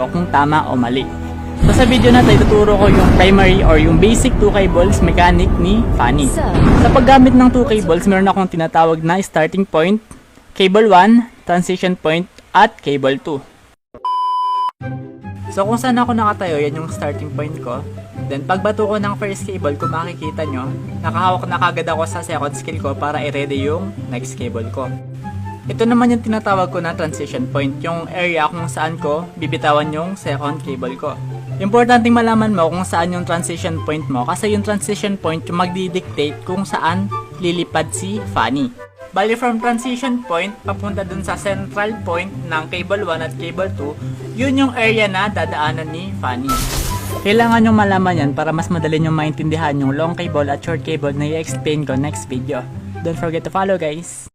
ko kung tama o mali. So sa video na ito, ituturo ko yung primary or yung basic 2 cables mechanic ni Fanny. Sa paggamit ng 2 cables, meron akong tinatawag na starting point, cable 1, transition point, at cable 2. So kung saan ako nakatayo, yan yung starting point ko. Then pagbato ko ng first cable, kung makikita nyo, nakahawak na kagad ako sa second scale ko para i-ready yung next cable ko. Ito naman yung tinatawag ko na transition point, yung area kung saan ko bibitawan yung second cable ko. Importanteng malaman mo kung saan yung transition point mo kasi yung transition point yung magdidictate kung saan lilipad si Fanny. Bali from transition point papunta dun sa central point ng cable 1 at cable 2, yun yung area na dadaanan ni Fanny. Kailangan nyo malaman yan para mas madali nyo maintindihan yung long cable at short cable na i-explain ko next video. Don't forget to follow guys!